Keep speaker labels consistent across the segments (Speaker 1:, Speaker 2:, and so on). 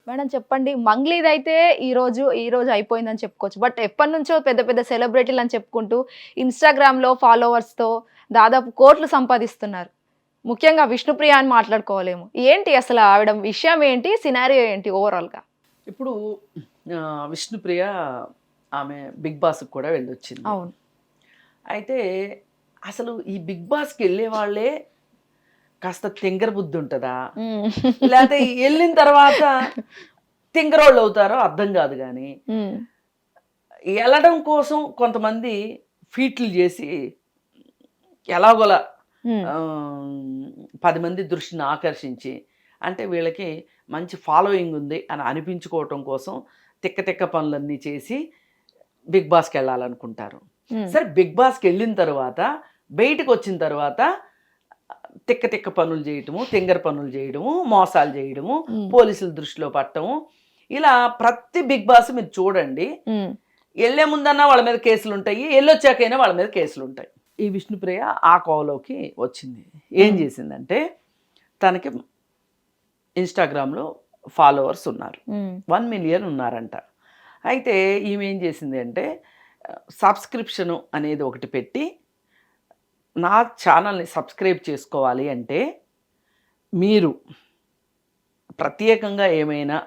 Speaker 1: Madam చెప్పండి, మంగ్లీది అయితే ఈ రోజు అయిపోయిందని చెప్పుకోవచ్చు. బట్ ఎప్పటి నుంచో పెద్ద పెద్ద సెలబ్రిటీలు అని చెప్పుకుంటూ ఇన్స్టాగ్రామ్లో ఫాలోవర్స్తో దాదాపు కోట్లు సంపాదిస్తున్నారు. ముఖ్యంగా విష్ణుప్రియ అని మాట్లాడుకోలేము. ఏంటి అసలు ఆవిడ విషయం ఏంటి, సినారియో ఏంటి ఓవరాల్గా?
Speaker 2: ఇప్పుడు విష్ణుప్రియ ఆమె బిగ్ బాస్కి కూడా వెళ్ళొచ్చింది.
Speaker 1: అవును.
Speaker 2: అయితే అసలు ఈ బిగ్ బాస్కి వెళ్ళే వాళ్ళే కాస్త తింగర బుద్ధి ఉంటుందా, లేకపోతే వెళ్ళిన తర్వాత తింగరోళ్ళు అవుతారో అర్థం కాదు. కానీ వెళ్ళడం కోసం కొంతమంది ఫీట్లు చేసి ఎలాగోలా 10 మంది దృష్టిని ఆకర్షించి, అంటే వీళ్ళకి మంచి ఫాలోయింగ్ ఉంది అని అనిపించుకోవటం కోసం తిక్క తిక్క పనులన్నీ చేసి బిగ్ బాస్కి వెళ్ళాలనుకుంటారు. సరే, బిగ్ బాస్కి వెళ్ళిన తర్వాత బయటకు వచ్చిన తర్వాత తిక్క తిక్క పనులు చేయటము, తింగర పనులు చేయడము, మోసాలు చేయడము, పోలీసుల దృష్టిలో పట్టడము, ఇలా ప్రతి బిగ్ బాస్ మీరు చూడండి. వెళ్ళే ముందన్నా వాళ్ళ మీద కేసులు ఉంటాయి, వెళ్ళొచ్చాకైనా వాళ్ళ మీద కేసులు ఉంటాయి. ఈ విష్ణుప్రియ ఆ కోవలోకి వచ్చింది. ఏం చేసిందంటే, తనకి ఇన్స్టాగ్రామ్లో ఫాలోవర్స్ ఉన్నారు, 1 మిలియన్ ఉన్నారంట. అయితే ఈమె ఏం చేసింది అంటే, సబ్స్క్రిప్షను అనేది ఒకటి పెట్టి, నా ఛానల్ని సబ్స్క్రైబ్ చేసుకోవాలి అంటే మీరు ప్రత్యేకంగా ఏమైనా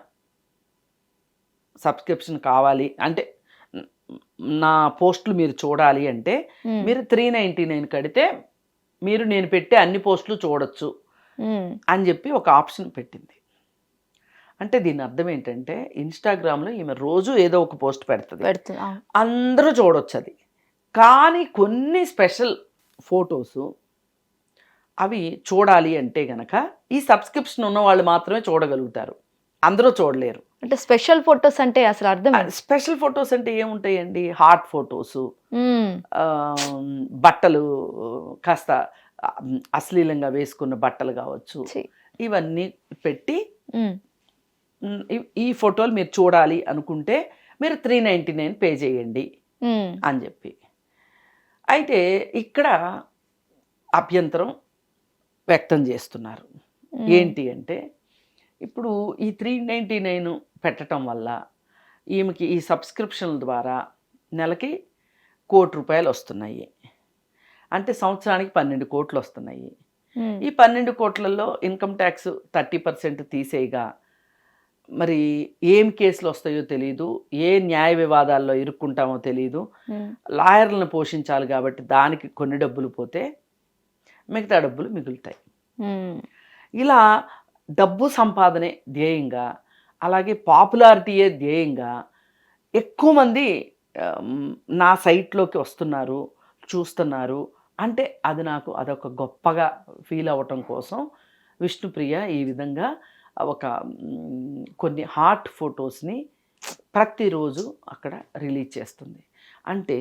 Speaker 2: సబ్స్క్రిప్షన్ కావాలి అంటే, నా పోస్టులు మీరు చూడాలి అంటే మీరు 399 కడితే మీరు నేను పెట్టే అన్ని పోస్టులు చూడొచ్చు అని చెప్పి ఒక ఆప్షన్ పెట్టింది. అంటే దీని అర్థం ఏంటంటే, ఇన్స్టాగ్రామ్లో ఈమె రోజు ఏదో ఒక పోస్ట్ పెడుతుంది, అందరూ చూడొచ్చు అది. కానీ కొన్ని స్పెషల్ ఫొటోసు అవి చూడాలి అంటే గనక ఈ సబ్స్క్రిప్షన్ ఉన్న వాళ్ళు మాత్రమే చూడగలుగుతారు, అందరూ చూడలేరు.
Speaker 1: అంటే స్పెషల్ ఫొటోస్ అంటే అసలు అర్థం?
Speaker 2: స్పెషల్ ఫొటోస్ అంటే ఏముంటాయండి, హాట్ ఫొటోసు, బట్టలు కాస్త అశ్లీలంగా వేసుకున్న బట్టలు కావచ్చు, ఇవన్నీ పెట్టి ఈ ఫోటోలు మీరు చూడాలి అనుకుంటే మీరు 399 పే చేయండి అని చెప్పి. అయితే ఇక్కడ అభ్యంతరం వ్యక్తం చేస్తున్నారు. ఏంటి అంటే, ఇప్పుడు ఈ 399 పెట్టడం వల్ల ఈమెకి ఈ సబ్స్క్రిప్షన్ల ద్వారా నెలకి ₹1,00,00,000 వస్తున్నాయి. అంటే సంవత్సరానికి 12 కోట్లు వస్తున్నాయి. ఈ 12 కోట్లలో ఇన్కమ్ ట్యాక్స్ 30% తీసేయగా మరి ఏం కేసులు వస్తాయో తెలియదు, ఏ న్యాయ వివాదాల్లో ఇరుక్కుంటామో తెలియదు, లాయర్లను పోషించాలి కాబట్టి దానికి కొన్ని డబ్బులు పోతే మిగతా డబ్బులు మిగులుతాయి. ఇలా డబ్బు సంపాదనే ధ్యేయంగా, అలాగే పాపులారిటీయే ధ్యేయంగా ఎక్కువ మంది నా సైట్లోకి వస్తున్నారు, చూస్తున్నారు. అంటే అది నాకు అదొక గొప్పగా ఫీల్ అవ్వటం కోసం విష్ణుప్రియ ఈ విధంగా ఒక కొన్ని హాట్ ఫొటోస్ని ప్రతిరోజు అక్కడ రిలీజ్ చేస్తుంది. అంటే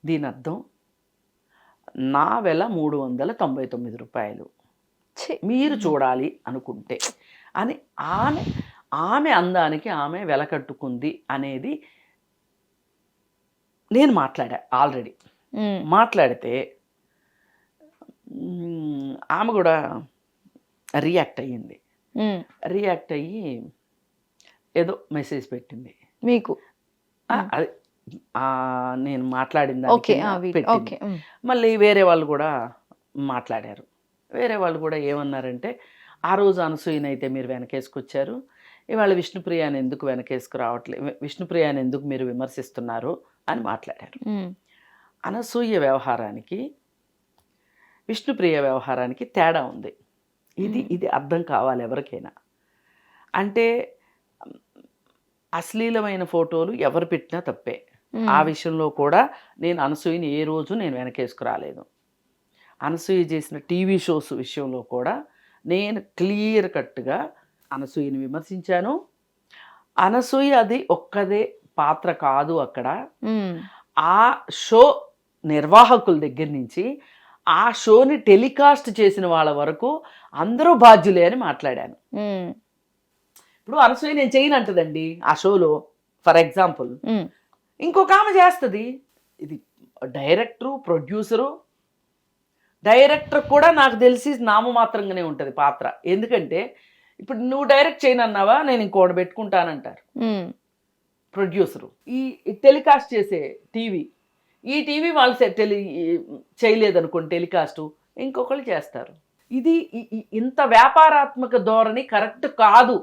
Speaker 2: దీని అర్థం నా వెల ₹399 మీరు చూడాలి అనుకుంటే అని ఆమె అందానికి ఆమె వెలకట్టుకుంది అనేది నేను మాట్లాడా ఆల్రెడీ. మాట్లాడితే ఆమె కూడా రియాక్ట్ అయ్యింది. రియాక్ట్ అయ్యి ఏదో మెసేజ్ పెట్టింది మీకు. అది నేను మాట్లాడిన పెట్టింది. మళ్ళీ వేరే వాళ్ళు కూడా మాట్లాడారు. వేరే వాళ్ళు కూడా ఏమన్నారంటే, ఆ రోజు అనసూయనైతే మీరు వెనకేసుకొచ్చారు, ఇవాళ విష్ణుప్రియాని ఎందుకు వెనకేసుకు రావట్లేదు, విష్ణుప్రియాని ఎందుకు మీరు విమర్శిస్తున్నారు అని మాట్లాడారు. అనసూయ వ్యవహారానికి విష్ణుప్రియ వ్యవహారానికి తేడా ఉంది. ఇది అర్థం కావాలి ఎవరికైనా. అంటే అశ్లీలమైన ఫోటోలు ఎవరు పెట్టినా తప్పే. ఆ విషయంలో కూడా నేను అనసూయని ఏ రోజు నేను వెనకేసుకురాలేదు. అనసూయ చేసిన టీవీ షోస్ విషయంలో కూడా నేను క్లియర్ కట్గా అనసూయని విమర్శించాను. అనసూయ అది ఒక్కదే పాత్ర కాదు అక్కడ. ఆ షో నిర్వాహకుల దగ్గర నుంచి ఆ షోని టెలికాస్ట్ చేసిన వాళ్ళ వరకు అందరూ బాధ్యులే అని మాట్లాడాను. ఇప్పుడు అనసూయ నేను చేయను అంటదండి ఆ షోలో, ఫర్ ఎగ్జాంపుల్. ఇంకొక ఆమె చేస్తుంది. ఇది డైరెక్టరు, ప్రొడ్యూసరు. డైరెక్టర్ కూడా నాకు తెలిసి నామమాత్రంగానే ఉంటుంది పాత్ర. ఎందుకంటే ఇప్పుడు నువ్వు డైరెక్ట్ చేయనన్నావా, నేను ఇంకోటి పెట్టుకుంటానంటారు
Speaker 1: ఉమ్,
Speaker 2: ప్రొడ్యూసరు. ఈ టెలికాస్ట్ చేసే టీవీ, ఈ టీవీ వాళ్ళు చేయలేదనుకోండి టెలికాస్టు, ఇంకొకళ్ళు చేస్తారు. ఇది ఇంత వ్యాపారాత్మక ధోరణి కరెక్ట్ కాదు.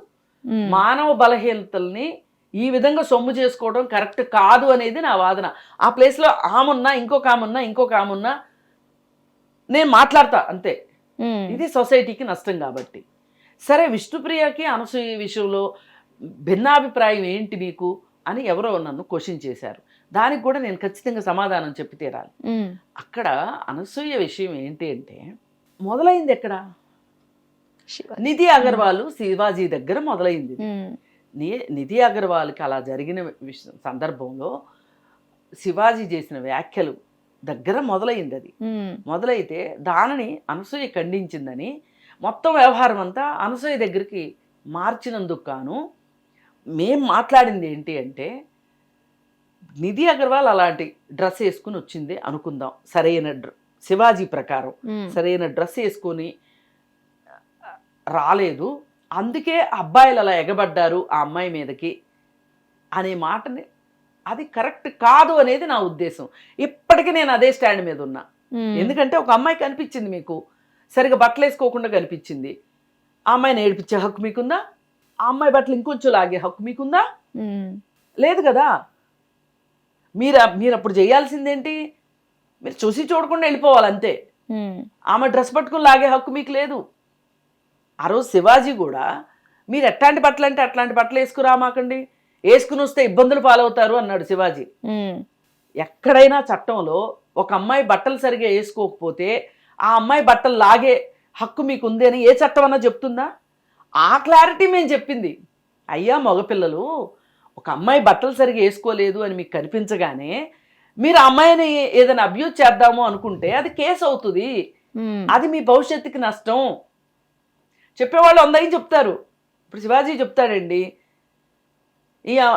Speaker 1: ఉమ్,
Speaker 2: మానవ బలహీనతల్ని ఈ విధంగా సొమ్ము చేసుకోవడం కరెక్ట్ కాదు అనేది నా వాదన. ఆ ప్లేస్లో ఆమున్నా, ఇంకొక ఆమున్నా నేను మాట్లాడతా అంతే.
Speaker 1: ఉమ్,
Speaker 2: ఇది సొసైటీకి నష్టం కాబట్టి. సరే, విష్ణుప్రియకి అనసూయ విషయంలో భిన్నాభిప్రాయం ఏంటి మీకు అని ఎవరో నన్ను క్వశ్చన్ చేశారు. దానికి కూడా నేను ఖచ్చితంగా సమాధానం చెప్పి తీరాలి.
Speaker 1: ఉమ్,
Speaker 2: అక్కడ అనసూయ విషయం ఏంటి అంటే, మొదలైంది ఎక్కడ? నిధి అగర్వాల్ శివాజీ దగ్గర మొదలైంది.
Speaker 1: ఉమ్,
Speaker 2: నిధి అగర్వాల్కి అలా జరిగిన సందర్భంలో శివాజీ చేసిన వ్యాఖ్యలు దగ్గర మొదలైంది. అది
Speaker 1: ఉమ్,
Speaker 2: మొదలైతే దానిని అనసూయ ఖండించిందని మొత్తం వ్యవహారం అంతా అనసూయ దగ్గరికి మార్చినందుకు గాను మేం మాట్లాడింది ఏంటి అంటే, నిధి అగర్వాల్ అలాంటి డ్రెస్ వేసుకుని వచ్చింది అనుకుందాం, సరైన శివాజీ ప్రకారం
Speaker 1: ఉమ్,
Speaker 2: సరైన డ్రెస్ వేసుకొని రాలేదు, అందుకే అబ్బాయిలు అలా ఎగబడ్డారు ఆ అమ్మాయి మీదకి అనే మాటని, అది కరెక్ట్ కాదు అనేది నా ఉద్దేశం. ఇప్పటికీ నేను అదే స్టాండ్ మీద ఉన్నా.
Speaker 1: ఉమ్,
Speaker 2: ఎందుకంటే ఒక అమ్మాయి కనిపించింది, మీకు సరిగా బట్టలు వేసుకోకుండా కనిపించింది, ఆ అమ్మాయిని ఏడిపించే హక్కు మీకుందా? ఆ అమ్మాయి బట్టలు ఇంకొంచెం లాగే హక్కు మీకుందా?
Speaker 1: ఉమ్,
Speaker 2: లేదు కదా. మీరు అప్పుడు చేయాల్సిందేంటి? మీరు చూసి చూడకుండా వెళ్ళిపోవాలి అంతే.
Speaker 1: ఉమ్,
Speaker 2: ఆమె డ్రెస్ పట్టుకుని లాగే హక్కు మీకు లేదు. ఆ రోజు శివాజీ కూడా మీరు ఎట్లాంటి బట్టలు అంటే అట్లాంటి బట్టలు వేసుకురామాకండి, వేసుకుని వస్తే ఇబ్బందులు పాలవుతారు అన్నాడు శివాజీ.
Speaker 1: ఉమ్,
Speaker 2: ఎక్కడైనా చట్టంలో ఒక అమ్మాయి బట్టలు సరిగా వేసుకోకపోతే ఆ అమ్మాయి బట్టలు లాగే హక్కు మీకు ఉంది అని ఏ చట్టం అన్నా చెప్తుందా? ఆ క్లారిటీ మేము చెప్పింది. అయ్యా మగపిల్లలు, ఒక అమ్మాయి బట్టలు సరిగా వేసుకోలేదు అని మీకు కనిపించగానే మీరు ఆ అమ్మాయిని ఏదైనా అబ్యూజ్ చేద్దాము అనుకుంటే అది కేసు అవుతుంది.
Speaker 1: ఉమ్,
Speaker 2: అది మీ భవిష్యత్తుకి నష్టం. చెప్పేవాళ్ళు అందరూ చెప్తారు. ఇప్పుడు శివాజీ చెప్తాడండి,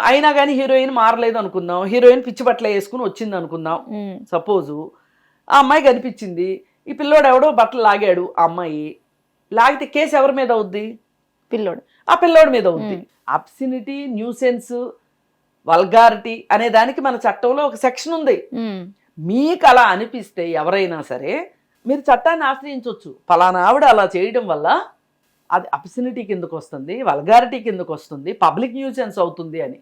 Speaker 2: అయినా కానీ హీరోయిన్ మారలేదు అనుకుందాం, హీరోయిన్ పిచ్చి బట్టలు వేసుకుని వచ్చింది అనుకుందాం,
Speaker 1: ఉమ్,
Speaker 2: సపోజు ఆ అమ్మాయి కనిపించింది, ఈ పిల్లోడు ఎవడో బట్టలు లాగాడు, ఆ అమ్మాయి లాగితే కేసు ఎవరి మీద అవుద్ది?
Speaker 1: పిల్లోడు,
Speaker 2: ఆ పిల్లోడి మీద అవుద్ది. అబ్సినిటీ, న్యూసెన్స్, వల్గారిటీ అనే దానికి మన చట్టంలో ఒక సెక్షన్ ఉంది.
Speaker 1: ఉమ్,
Speaker 2: మీకు అలా అనిపిస్తే ఎవరైనా సరే మీరు చట్టాన్ని ఆశ్రయించవచ్చు. ఫలానా ఆవిడ అలా చేయడం వల్ల అది అబ్సినిటీ కిందకు వస్తుంది, వల్గారిటీ కిందకు వస్తుంది, పబ్లిక్ న్యూసెన్స్ అవుతుంది అని.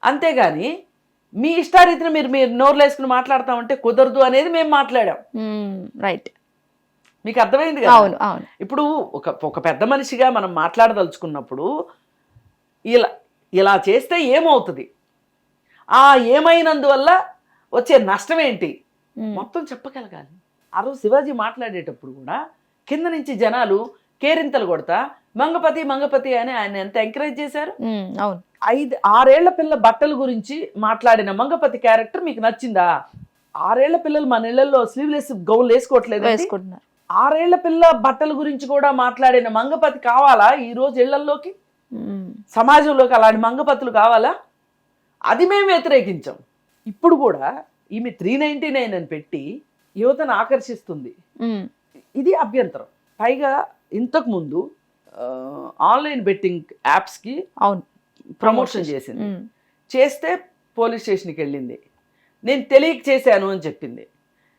Speaker 2: అంతేగాని మీ ఇష్టారీతిని మీరు నోర్లు వేసుకుని మాట్లాడతామంటే కుదరదు అనేది మేము మాట్లాడాం.
Speaker 1: రైట్,
Speaker 2: మీకు అర్థమైంది కదా?
Speaker 1: అవును అవును.
Speaker 2: ఇప్పుడు ఒక పెద్ద మనిషిగా మనం మాట్లాడదలుచుకున్నప్పుడు ఇలా చేస్తే ఏమవుతుంది, ఆ ఏమైనందువల్ల వచ్చే నష్టం ఏంటి మొత్తం చెప్పగలగాలి. ఆ రోజు శివాజీ మాట్లాడేటప్పుడు కూడా కింద నుంచి జనాలు కేరింతలు కొడతా మంగపతి అని ఆయన ఎంత ఎంకరేజ్ చేశారు.
Speaker 1: అవును,
Speaker 2: 6 ఏళ్ల పిల్ల బట్టల గురించి మాట్లాడిన మంగపతి క్యారెక్టర్ మీకు నచ్చిందా? 6 ఏళ్ల పిల్లలు మన ఇళ్లలో స్లీవ్లెస్ గౌన్లు వేసుకోవట్లేదు, 6 ఏళ్ల పిల్ల బట్టల గురించి కూడా మాట్లాడిన మంగపతి కావాలా ఈ రోజు ఇళ్లలోకి, సమాజంలోకి? అలాంటి మంగపతులు కావాలా? అది మేము వ్యతిరేకించాం. ఇప్పుడు కూడా ఈమె 399 అని పెట్టి యువతను ఆకర్షిస్తుంది, ఇది అభ్యంతరం. పైగా ఇంతకుముందు ఆన్లైన్ బెట్టింగ్ యాప్స్కి
Speaker 1: అవును
Speaker 2: ప్రమోషన్ చేసింది, చేస్తే పోలీస్ స్టేషన్కి వెళ్ళింది, నేను తెలియక చేశాను అని చెప్పింది.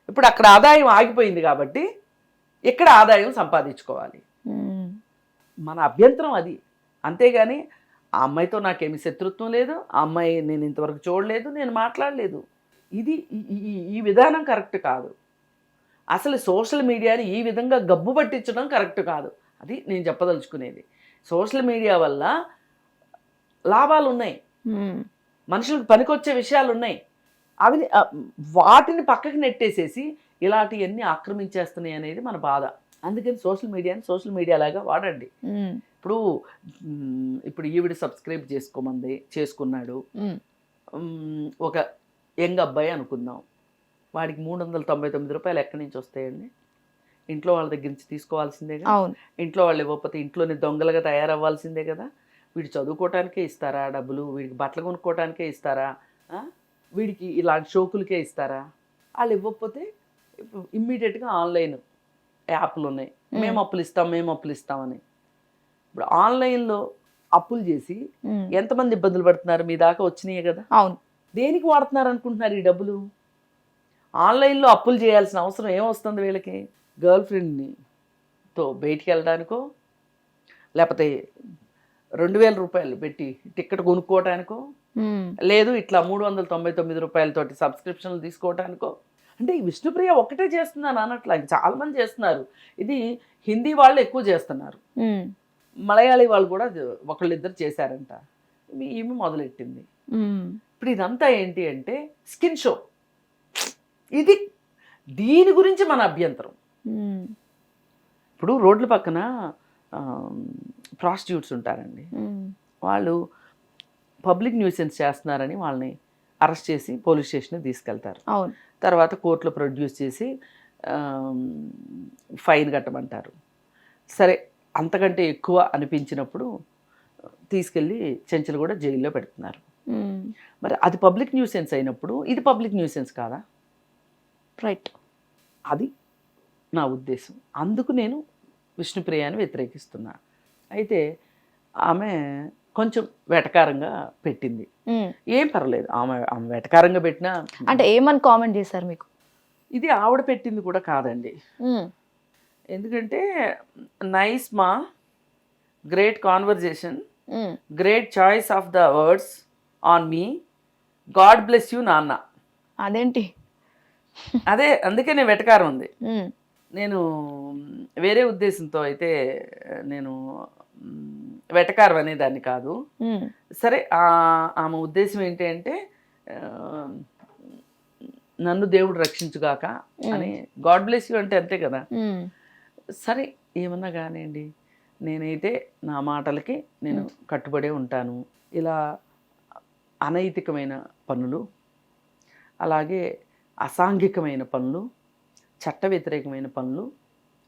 Speaker 2: ఇప్పుడు అక్కడ ఆదాయం ఆగిపోయింది కాబట్టి ఇక్కడ ఆదాయం సంపాదించుకోవాలి. మన అభ్యంతరం అది. అంతేగాని ఆ అమ్మాయితో నాకేమి శత్రుత్వం లేదు, ఆ అమ్మాయి నేను ఇంతవరకు చూడలేదు, నేను మాట్లాడలేదు. ఇది ఈ విధానం కరెక్ట్ కాదు. అసలు సోషల్ మీడియాని ఈ విధంగా గబ్బు పట్టించడం కరెక్ట్ కాదు. అది నేను చెప్పదలుచుకునేది. సోషల్ మీడియా వల్ల లాభాలు ఉన్నాయి, మనుషులకు పనికొచ్చే విషయాలు ఉన్నాయి, అవి వాటిని పక్కకి నెట్టేసేసి ఇలాంటివన్నీ ఆక్రమించేస్తున్నాయి అనేది మన బాధ. అందుకని సోషల్ మీడియాని సోషల్ మీడియా లాగా వాడండి. ఇప్పుడు ఈవిడ సబ్స్క్రైబ్ చేసుకున్నాడు, ఒక యంగ్ అబ్బాయి అనుకుందాం, వాడికి 399 రూపాయలు ఎక్కడి నుంచి వస్తాయండి? ఇంట్లో వాళ్ళ దగ్గర నుంచి తీసుకోవాల్సిందే కదా. ఇంట్లో వాళ్ళు ఇవ్వకపోతే ఇంట్లోనే దొంగలుగా తయారవ్వాల్సిందే కదా. వీడు చదువుకోవటానికే ఇస్తారా డబ్బులు? వీడికి బట్టలు కొనుక్కోవటానికే ఇస్తారా? వీడికి ఇలాంటి షోకులకే ఇస్తారా? వాళ్ళు ఇవ్వకపోతే ఇమ్మీడియట్గా ఆన్లైన్ యాప్లు ఉన్నాయి, మేము అప్పులు ఇస్తామని. ఇప్పుడు ఆన్లైన్లో అప్పులు చేసి ఎంతమంది ఇబ్బందులు పడుతున్నారు? మీ దాకా వచ్చినాయి కదా.
Speaker 1: అవును.
Speaker 2: దేనికి వాడుతున్నారు అనుకుంటున్నారు ఈ డబ్బులు? ఆన్లైన్లో అప్పులు చేయాల్సిన అవసరం ఏమొస్తుంది వీళ్ళకి? గర్ల్ ఫ్రెండ్తో బయటికి వెళ్ళడానికో, లేకపోతే 2,000 రూపాయలు పెట్టి టికెట్ కొనుక్కోవటానికో, లేదు ఇట్లా 399 రూపాయలతోటి సబ్స్క్రిప్షన్లు తీసుకోవటానికో. అంటే ఈ విష్ణుప్రియ ఒక్కటే చేస్తున్నాను అనట్లా, చాలా మంది చేస్తున్నారు. ఇది హిందీ వాళ్ళు ఎక్కువ చేస్తున్నారు, మలయాళీ వాళ్ళు కూడా ఒకళ్ళిద్దరు చేశారంట. ఈమె మొదలెట్టింది. ఇప్పుడు ఇదంతా ఏంటి అంటే స్కిన్ షో. ఇది దీని గురించి మన అభ్యంతరం. ఇప్పుడు రోడ్ల పక్కన ప్రాస్టిట్యూట్స్ ఉంటారండి, వాళ్ళు పబ్లిక్ న్యూసెన్స్ చేస్తున్నారని వాళ్ళని అరెస్ట్ చేసి పోలీస్ స్టేషన్కి తీసుకెళ్తారు. తర్వాత కోర్టులో ప్రొడ్యూస్ చేసి ఫైన్ కట్టమంటారు. సరే, అంతకంటే ఎక్కువ అనిపించినప్పుడు తీసుకెళ్ళి చెంచులు కూడా జైల్లో పెడుతున్నారు. మరి అది పబ్లిక్ న్యూసెన్స్ అయినప్పుడు ఇది పబ్లిక్ న్యూసెన్స్ కాదా?
Speaker 1: రైట్.
Speaker 2: అది నా ఉద్దేశం. అందుకు నేను విష్ణుప్రియాని వ్యతిరేకిస్తున్నా. అయితే ఆమె కొంచెం వెటకారంగా పెట్టింది. ఏం పర్లేదు, ఆమె వెటకారంగా పెట్టినా.
Speaker 1: అంటే ఏమని కామెంట్ చేశారు మీకు?
Speaker 2: ఇది ఆవిడ పెట్టింది కూడా కాదండి. ఎందుకంటే నైస్ మా, great conversation, great choice of the words on me, God bless you నాన్న.
Speaker 1: అదేంటి?
Speaker 2: అదే, అందుకే నేను వెటకారం ఉంది. నేను వేరే ఉద్దేశంతో అయితే నేను వెటకారం అనేదాన్ని కాదు. సరే, ఆమె ఉద్దేశం ఏంటి అంటే నన్ను దేవుడు రక్షించుగాక అని, గాడ్ బ్లెస్ యూ అంటే అంతే కదా. సరే, ఏమన్నా కానివ్వండి, నేనైతే నా మాటలకి నేను కట్టుబడే ఉంటాను. ఇలా అనైతికమైన పనులు, అలాగే అసాంఘికమైన పనులు, చట్ట వ్యతిరేకమైన పనులు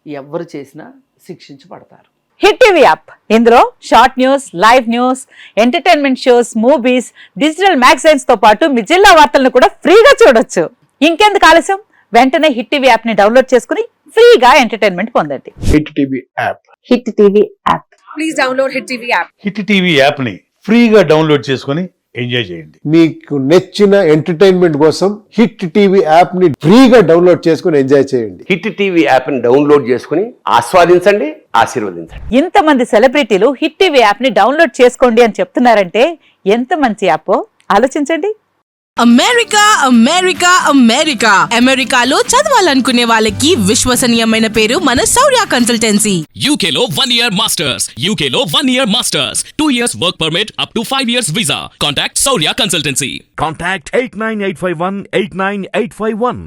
Speaker 2: ఎవరు చేసినా శిక్షించబడతారు.
Speaker 3: హిట్ టీవీ యాప్, ఇందులో short news, live news, entertainment shows, movies, digital magazines తో పాటు మీ జిల్లా వార్తలను కూడా ఫ్రీగా చూడొచ్చు. ఇంకెందుకు ఆలస్యం, వెంటనే హిట్ టీవీ యాప్ ని డౌన్లోడ్ చేసుకుని ఫ్రీగా ఎంటర్టైన్మెంట్ పొందండి.
Speaker 4: Hit TV app.
Speaker 3: Hit TV app.
Speaker 5: Please download hit TV app.
Speaker 4: Hit TV app ని ఫ్రీగా డౌన్లోడ్ చేసుకుని ఎంజాయ్ చేయండి.
Speaker 6: మీకు నచ్చిన ఎంటర్టైన్మెంట్ కోసం హిట్ టీవీ యాప్ ని ఫ్రీగా డౌన్లోడ్ చేసుకుని ఎంజాయ్ చేయండి.
Speaker 7: హిట్ టీవీ యాప్ ని డౌన్లోడ్ చేసుకుని ఆస్వాదించండి, ఆశీర్వదించండి.
Speaker 3: ఇంతమంది సెలబ్రిటీలు హిట్ టీవీ యాప్ ని డౌన్లోడ్ చేసుకోండి అని చెప్తున్నారంటే ఎంత మంచి యాప్ ఆలోచించండి.
Speaker 5: అమెరికా అమెరికా అమెరికా అమెరికాలో చదవాలనుకునే వాళ్ళకి విశ్వసనీయమైన పేరు మన శౌర్య కన్సల్టెన్సీ.
Speaker 8: UK లో 1 year masters, UK లో 1 year masters, 2 years work permit up to 5 years visa. Contact Saurya Consultancy.
Speaker 9: Contact 89851 89851.